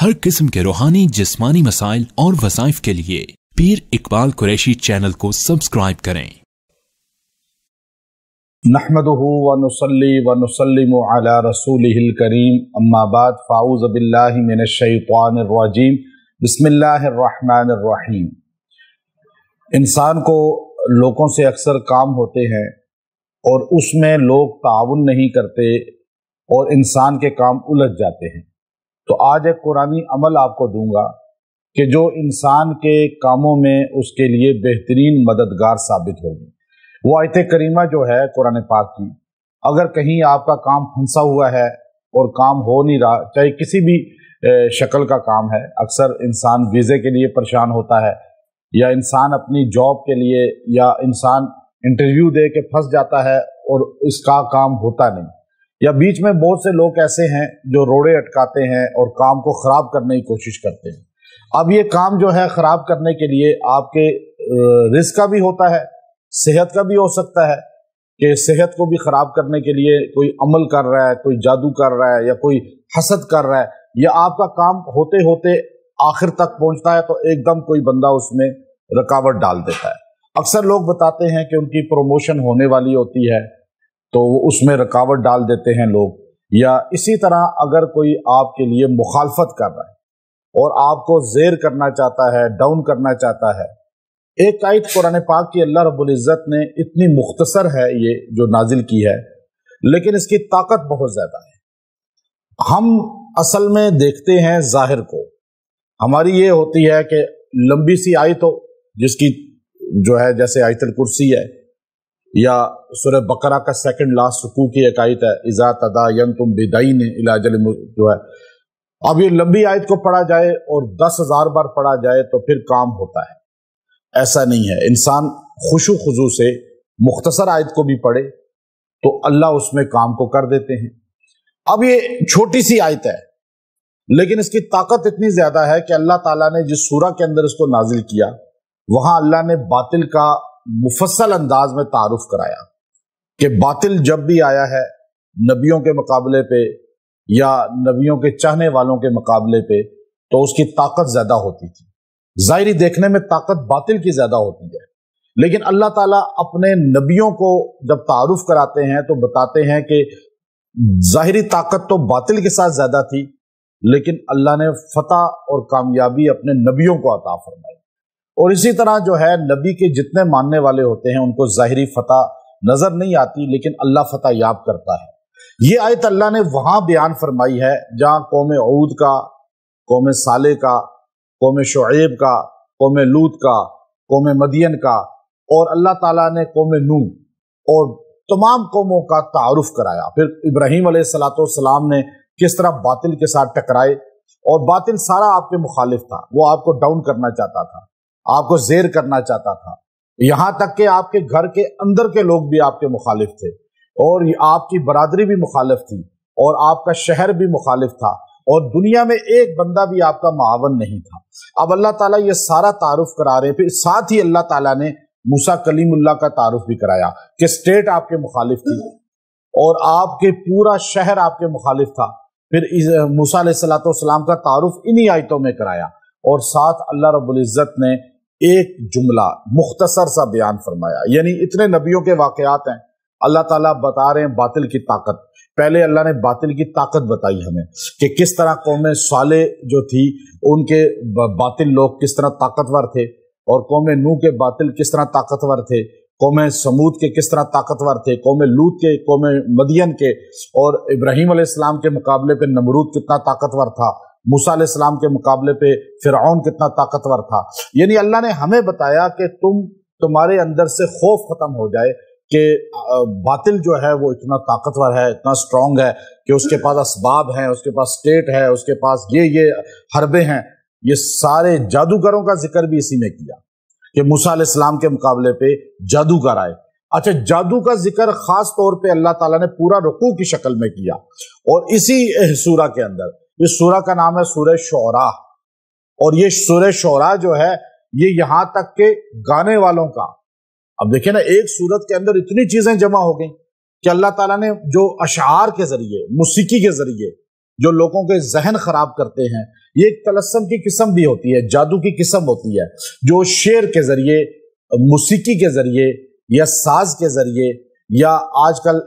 हर किस्म के रूहानी जिस्मानी मसाइल और वज़ाइफ के लिए पीर इकबाल कुरैशी चैनल को सब्सक्राइब करें। नहमदुहु व नुसल्ली व नुसल्लिमु अला रसूलिहिल करीम, अम्मा बाद, फ़ाऊज़ बिल्लाहि मिनश शैतानिर रजीम, बिस्मिल्लाहिर रहमानिर रहीम। इंसान को लोगों से अक्सर काम होते हैं और उसमें लोग ताउन नहीं करते और इंसान के काम उलझ जाते हैं। तो आज एक कुरानी अमल आपको दूंगा कि जो इंसान के कामों में उसके लिए बेहतरीन मददगार साबित होगी। वो आयत करीमा जो है कुरान पाक की, अगर कहीं आपका काम फंसा हुआ है और काम हो नहीं रहा, चाहे किसी भी शक्ल का काम है, अक्सर इंसान वीज़े के लिए परेशान होता है, या इंसान अपनी जॉब के लिए, या इंसान इंटरव्यू दे के फंस जाता है और इसका काम होता नहीं, या बीच में बहुत से लोग ऐसे हैं जो रोड़े अटकाते हैं और काम को ख़राब करने की कोशिश करते हैं। अब ये काम जो है ख़राब करने के लिए आपके रिस्क का भी होता है, सेहत का भी हो सकता है कि सेहत को भी ख़राब करने के लिए कोई अमल कर रहा है, कोई जादू कर रहा है, या कोई हसद कर रहा है, या आपका काम होते होते आखिर तक पहुंचता है तो एकदम कोई बंदा उसमें रुकावट डाल देता है। अक्सर लोग बताते हैं कि उनकी प्रमोशन होने वाली होती है तो वो उसमें रुकावट डाल देते हैं लोग, या इसी तरह अगर कोई आपके लिए मुखालफत कर रहा है और आपको ज़ेर करना चाहता है, डाउन करना चाहता है। एक आयत कुरान पाक की अल्लाह रब्बुल इज़्ज़त ने इतनी मुख्तसर है ये जो नाजिल की है, लेकिन इसकी ताकत बहुत ज़्यादा है। हम असल में देखते हैं ज़ाहिर को, हमारी ये होती है कि लंबी सी आयत हो जिसकी जो है जैसे आयतुल कुर्सी है, या सूरह बकरा का सेकंड लास्ट रुकू की एक आयत है, इज़ा तदायनतुम बिदैन इला अजलिन जो है। अब ये लंबी आयत को पढ़ा जाए और 10,000 बार पढ़ा जाए तो फिर काम होता है, ऐसा नहीं है। इंसान खुशू खुजू से मुख्तसर आयत को भी पढ़े तो अल्लाह उसमें काम को कर देते हैं। अब ये छोटी सी आयत है लेकिन इसकी ताकत इतनी ज्यादा है कि अल्लाह ताला ने जिस सूरा के अंदर इसको नाजिल किया वहां अल्लाह ने बातिल का मुफस्सल अंदाज में तारुफ कराया कि बातिल जब भी आया है नबियों के मुकाबले पे या नबियों के चाहने वालों के मुकाबले पे, तो उसकी ताकत ज्यादा होती थी। जाहिरी देखने में ताकत बातिल की ज्यादा होती है, लेकिन अल्लाह ताला अपने नबियों को जब तारुफ कराते हैं तो बताते हैं कि जाहिरी ताकत तो बातिल के साथ ज्यादा थी, लेकिन अल्लाह ने फतह और कामयाबी अपने नबियों को अता फरमाई। और इसी तरह जो है नबी के जितने मानने वाले होते हैं उनको जाहिरी फतह नजर नहीं आती, लेकिन अल्लाह फतह याब करता है। ये आयत अल्लाह ने वहां बयान फरमाई है जहां कौम ऊद का, कौम साले का, कौम शुएब का, कौम लूत का, कौम मदियन का, और अल्लाह ताला ने कौम नूह और तमाम कौमों का तारुफ कराया। फिर इब्राहीम अलैहिस्सलाम ने किस तरह बातिल के साथ टकराए, और बातिल सारा आपके मुखालिफ था, वो आपको डाउन करना चाहता था, आपको ज़ेर करना चाहता था, यहां तक कि आपके घर के अंदर के लोग भी आपके मुखालिफ थे, और आपकी बरादरी भी मुखालिफ थी, और आपका शहर भी मुखालिफ था, और दुनिया में एक बंदा भी आपका मुआवन नहीं था। अब अल्लाह ताला ये सारा तारुफ करा रहे, फिर साथ ही अल्लाह ताला ने मूसा कलीमुल्लाह का तारुफ भी कराया कि स्टेट आपके मुखालिफ थी और आपके पूरा शहर आपके मुखालिफ था। फिर मूसा अलैहिस्सलाम का तारुफ इन्हीं आयतों में कराया, और साथ अल्लाह रब्बुल इज़्ज़त ने एक जुमला मुख्तसर सा बयान फरमाया। यानी इतने नबियों के वाकयात हैं, अल्लाह ताला बता रहे हैं बातिल की ताकत। पहले अल्लाह ने बातिल की ताकत बताई हमें कि किस तरह कौम साले जो थी उनके बातिल लोग किस तरह ताकतवर थे, और कौम नूह के बातिल किस तरह ताकतवर थे, कौम समूद के किस तरह ताकतवर थे, कौम लूत के, कौम मदियन के, और इब्राहीम अलैहिस्सलाम के मुकाबले पे नमरूद कितना ताकतवर था, मूसा अलैहिस्सलाम के मुकाबले पे फिरऔन कितना ताकतवर था। यानी अल्लाह ने हमें बताया कि तुम्हारे अंदर से खौफ खत्म हो जाए कि बातिल जो है वो इतना ताकतवर है, इतना स्ट्रांग है कि उसके पास असबाब हैं, उसके पास स्टेट है, उसके पास ये हरबे हैं। ये सारे जादूगरों का जिक्र भी इसी में किया कि मूसा अलैहिस्सलाम के मुकाबले पे जादूगर आए। अच्छा, जादू का जिक्र खास तौर पे अल्लाह ताला ने पूरा रुकू की शक्ल में किया, और इसी सूरा के अंदर, इस सूरा का नाम है सूरह शुअरा, और ये सूरह शुअरा जो है ये यहां तक के गाने वालों का, अब देखिए ना, एक सूरत के अंदर इतनी चीजें जमा हो गई कि अल्लाह ताला ने जो अशार के जरिए, मुसीकी के जरिए جو लोगों के जहन खराब करते हैं, ये एक तलस्सम की किस्म भी होती है, जादू की किस्म होती है, जो शेर के जरिए, मौसीकी के जरिए या साज के जरिए या आजकल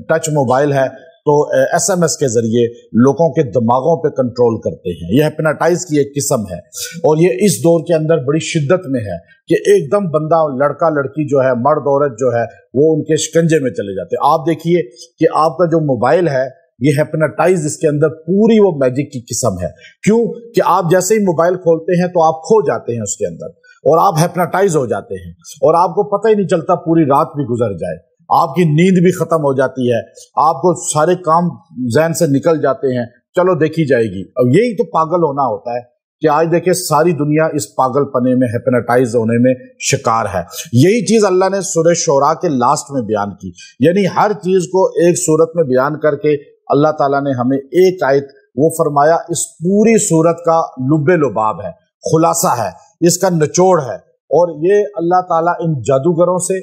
टच मोबाइल है तो SMS के जरिए लोगों के दिमागों पे कंट्रोल करते हैं। यह हिप्नोटाइज की एक किस्म है और ये इस दौर के अंदर बड़ी शिद्दत में है कि एकदम बंदा, लड़का लड़की जो है, मर्द औरत जो है, वो उनके शिकंजे में चले जाते हैं। आप देखिए कि आपका जो मोबाइल है ये हिप्नोटाइज, इसके अंदर पूरी वो मैजिक की किस्म है। क्यों कि आप जैसे ही मोबाइल खोलते हैं तो आप खो जाते हैं उसके अंदर और आप हिप्नोटाइज हो जाते हैं और आपको पता ही नहीं चलता पूरी रात भी गुजर जाए, आपकी नींद भी खत्म हो जाती है, आपको सारे काम ज़हन से निकल जाते हैं, चलो देखी जाएगी। अब यही तो पागल होना होता है कि आज देखिए सारी दुनिया इस पागलपने में, हिप्नोटाइज होने में शिकार है। यही चीज अल्लाह ने सूरह शोरा के लास्ट में बयान की, यानी हर चीज को एक सूरत में बयान करके अल्लाह ताला ने हमें एक आयत वो फरमाया, इस पूरी सूरत का लुब्बे लुबाब है, खुलासा है, इसका निचोड़ है। और ये अल्लाह ताला इन जादूगरों से,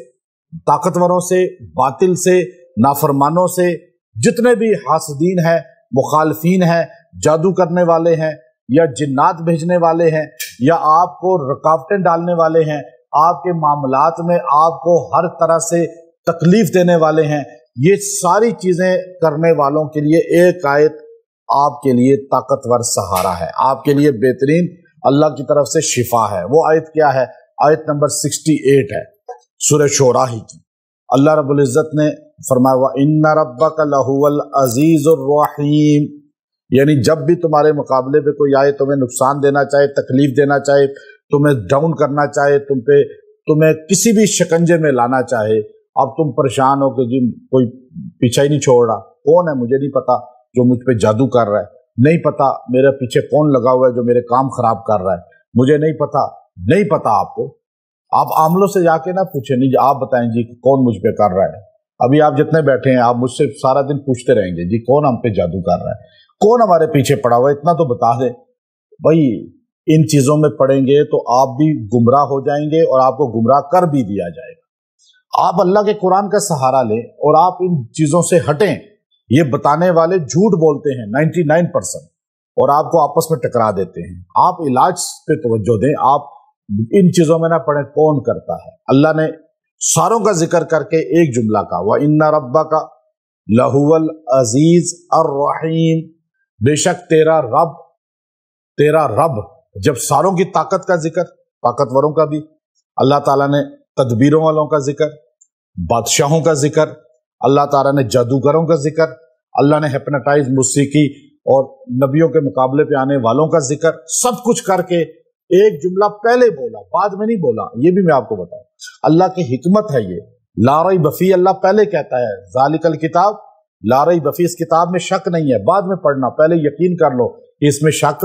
ताकतवरों से, बातिल से, नाफरमानों से, जितने भी हासदीन हैं, मुखालफीन हैं, जादू करने वाले हैं या जिन्नात भेजने वाले हैं या आपको रुकावटें डालने वाले हैं, आपके मामलात में आपको हर तरह से तकलीफ देने वाले हैं, ये सारी चीजें करने वालों के लिए एक आयत आपके लिए ताकतवर सहारा है, आपके लिए बेहतरीन अल्लाह की तरफ से शिफा है। वो आयत क्या है? आयत नंबर 68 है सूरह शोरा ही की। अल्लाह रब्बुल इज्जत ने फरमाया व इन्ना रब्बका लहुवल अजीजुर रहीम, यानी जब भी तुम्हारे मुकाबले पे कोई आए, तुम्हें नुकसान देना चाहे, तकलीफ देना चाहे, तुम्हें डाउन करना चाहे, तुम्हें किसी भी शिकंजे में लाना चाहे, अब तुम परेशान हो कि जी कोई पीछा ही नहीं छोड़ रहा, कौन है मुझे नहीं पता जो मुझ पे जादू कर रहा है, नहीं पता मेरे पीछे कौन लगा हुआ है जो मेरे काम खराब कर रहा है, मुझे नहीं पता आपको। आप आमलों से जाके ना पूछे, नहीं आप बताएं जी कौन मुझ पे कर रहा है। अभी आप जितने बैठे हैं आप मुझसे सारा दिन पूछते रहेंगे जी कौन हम पे जादू कर रहा है, कौन हमारे पीछे पड़ा हुआ है, इतना तो बता दे भाई। इन चीजों में पड़ेंगे तो आप भी गुमराह हो जाएंगे और आपको गुमराह कर भी दिया जाएगा। आप अल्लाह के कुरान का सहारा लें और आप इन चीजों से हटें। ये बताने वाले झूठ बोलते हैं 99% और आपको आपस में टकरा देते हैं। आप इलाज पे तवज्जो दें, आप इन चीजों में ना पड़े। कौन करता है? अल्लाह ने सारों का जिक्र करके एक जुमला का, व इन्ना रब्बका लहुवल अजीज और रहीम, बेशक तेरा रब। जब सारों की ताकत का जिक्र, ताकतवरों का भी, अल्लाह ताला ने तदबीरों वालों का जिक्र, बादशाहों का जिक्र, अल्लाह ताला ने जादूगरों का जिक्र, अल्लाह ने हिप्नोटाइज, मौसीकी और नबियों के मुकाबले पे आने वालों का जिक्र, सब कुछ करके एक जुमला पहले बोला, बाद में नहीं बोला। ये भी मैं आपको बताऊं, अल्लाह की हिकमत है ये। ला रैब बफी, अल्लाह पहले कहता है ज़ालिकल किताब ला रैब बफी, इस किताब में शक नहीं है, बाद में पढ़ना, पहले यकीन कर लो कि इसमें शक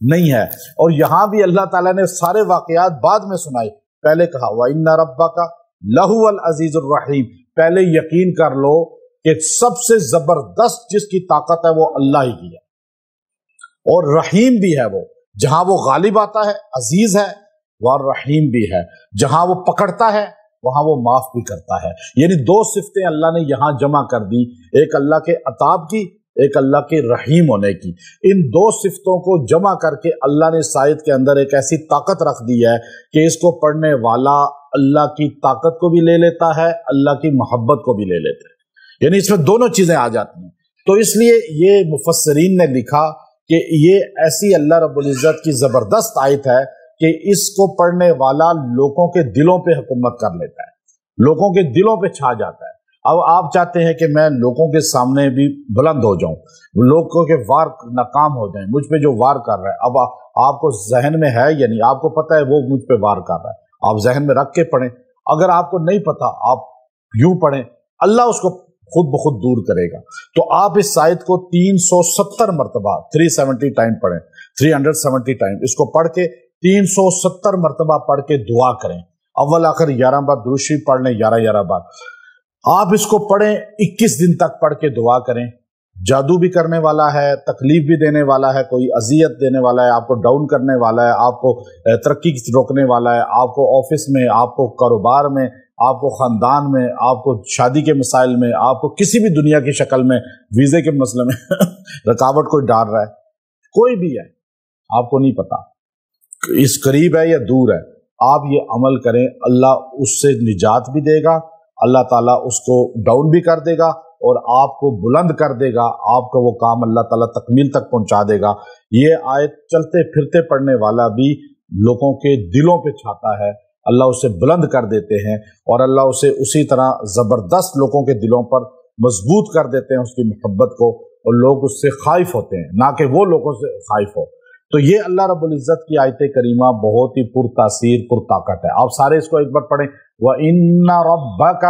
नहीं है। और यहां भी अल्लाह ताला ने सारे वाकयात बाद में सुनाए, पहले कहा व इन्ना रब्बका लहुवल अजीजुर रहीम, पहले यकीन कर लो कि सबसे जबरदस्त जिसकी ताकत है वो अल्लाह ही की है और रहीम भी है। वो जहां वो गालिब आता है अजीज है, वह रहीम भी है। जहां वो पकड़ता है वहां वो माफ भी करता है। यानी दो सिफ्तें अल्लाह ने यहां जमा कर दी, एक अल्लाह के अताब की, एक अल्लाह के रहीम होने की। इन दो सिफ्तों को जमा करके अल्लाह ने सायद के अंदर एक ऐसी ताकत रख दी है कि इसको पढ़ने वाला अल्लाह की ताकत को भी ले लेता है, अल्लाह की मोहब्बत को भी ले लेता है। यानी इसमें दोनों चीजें आ जाती हैं। तो इसलिए ये मुफस्सरीन ने लिखा कि ये ऐसी अल्लाह रब्बुल इज्जत की जबरदस्त आयत है कि इसको पढ़ने वाला लोगों के दिलों पे हुकूमत कर लेता है, लोगों के दिलों पे छा जाता है। अब आप चाहते हैं कि मैं लोगों के सामने भी बुलंद हो जाऊं, लोगों के वार नाकाम हो जाएं, मुझ पे जो वार कर रहा है। अब आपको जहन में है या नहीं, आपको पता है वो मुझ पे वार कर रहा है, आप जहन में रख के पढ़ें। अगर आपको नहीं पता, आप यूं पढ़ें, अल्लाह उसको खुद ब खुद दूर करेगा। तो आप इस आयत को 370 मरतबा 370 टाइम पढ़ें, 370 टाइम इसको पढ़ के 370 मरतबा पढ़ के दुआ करें। अव्वल आखिर 11 बार दुरूद शरीफ पढ़ लें, 11 बार आप इसको पढ़ें, 21 दिन तक पढ़ के दुआ करें। जादू भी करने वाला है, तकलीफ भी देने वाला है, कोई अजियत देने वाला है, आपको डाउन करने वाला है, आपको तरक्की रोकने वाला है, आपको ऑफिस में, आपको कारोबार में, آپ کو خاندان میں، آپ کو شادی کے مسائل میں، آپ کو کسی بھی دنیا کی شکل میں ویزے کے مسئلے میں رکاوٹ کوئی ڈال رہا ہے، کوئی بھی ہے، آپ کو نہیں پتا اس قریب ہے یا دور ہے، آپ یہ عمل کریں، اللہ اس سے نجات بھی دے گا، اللہ تعالیٰ اس کو ڈاؤن بھی کر دے گا اور آپ کو بلند کر دے گا، آپ کا وہ کام اللہ تعالیٰ تکمیل تک پہنچا دے گا۔ یہ آیت چلتے پھرتے پڑھنے والا بھی لوگوں کے دلوں پہ چھاتا ہے، اللہ اسے بلند کر دیتے ہیں اور اللہ اسے اسی طرح زبردست لوگوں کے دلوں پر مضبوط کر دیتے ہیں اس کی محبت کو، اور لوگ اس سے خائف ہوتے ہیں، نہ کہ وہ لوگوں سے خائف ہو۔ تو یہ اللہ رب العزت کی آیت کریمہ بہت ہی پر تاثیر پر طاقت ہے۔ آپ سارے اس کو ایک بار پڑھیں، وَإِنَّ رَبَّكَ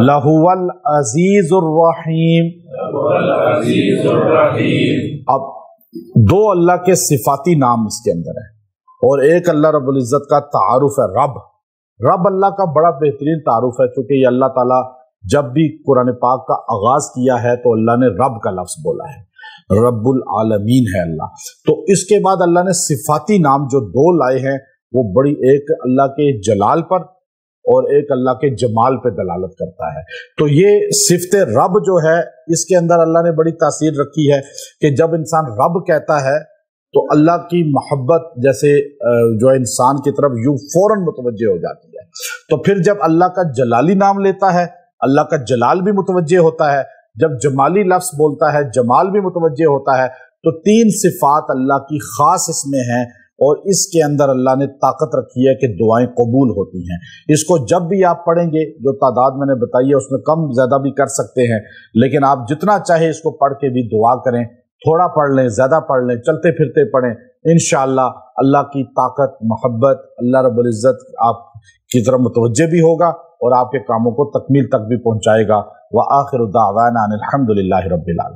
لَهُوَ الْعَزِيزُ الرَّحِيمُ۔ اب دو اللہ کے صفاتی نام اس کے اندر ہیں، اور ایک اللہ رب العزت کا تعارف ہے رب۔ رب اللہ کا بڑا بہترین تعارف ہے، چونکہ یہ اللہ تعالیٰ جب بھی قرآن پاک کا آغاز کیا ہے تو اللہ نے رب کا لفظ بولا ہے، رب العالمین ہے اللہ۔ تو اس کے بعد اللہ نے صفاتی نام جو دو لائے ہیں، وہ بڑی ایک اللہ کے جلال پر اور ایک اللہ کے جمال پہ دلالت کرتا ہے۔ تو یہ صفت رب جو ہے، اس کے اندر اللہ نے بڑی تاثیر رکھی ہے کہ جب انسان رب کہتا ہے تو اللہ کی محبت جیسے جو انسان کی طرف یوں فوراً متوجہ ہو جاتی ہے۔ تو پھر جب اللہ کا جلالی نام لیتا ہے، اللہ کا جلال بھی متوجہ ہوتا ہے، جب جمالی لفظ بولتا ہے جمال بھی متوجہ ہوتا ہے۔ تو تین صفات اللہ کی خاص اس میں ہیں، اور اس کے اندر اللہ نے طاقت رکھی ہے کہ دعائیں قبول ہوتی ہیں۔ اس کو جب بھی آپ پڑھیں گے، جو تعداد میں نے بتائی ہے اس میں کم زیادہ بھی کر سکتے ہیں، لیکن آپ جتنا چاہے اس کو پڑھ کے بھی دعا کریں، تھوڑا پڑھ لیں، زیادہ پڑھ لیں، چلتے پھرتے پڑھیں، انشاءاللہ اللہ کی طاقت، محبت، اللہ رب العزت آپ کی طرف متوجہ بھی ہوگا اور آپ کے کاموں کو تکمیل تک بھی پہنچائے گا۔ وآخر دعوانا ان الحمد للہ رب العالمین۔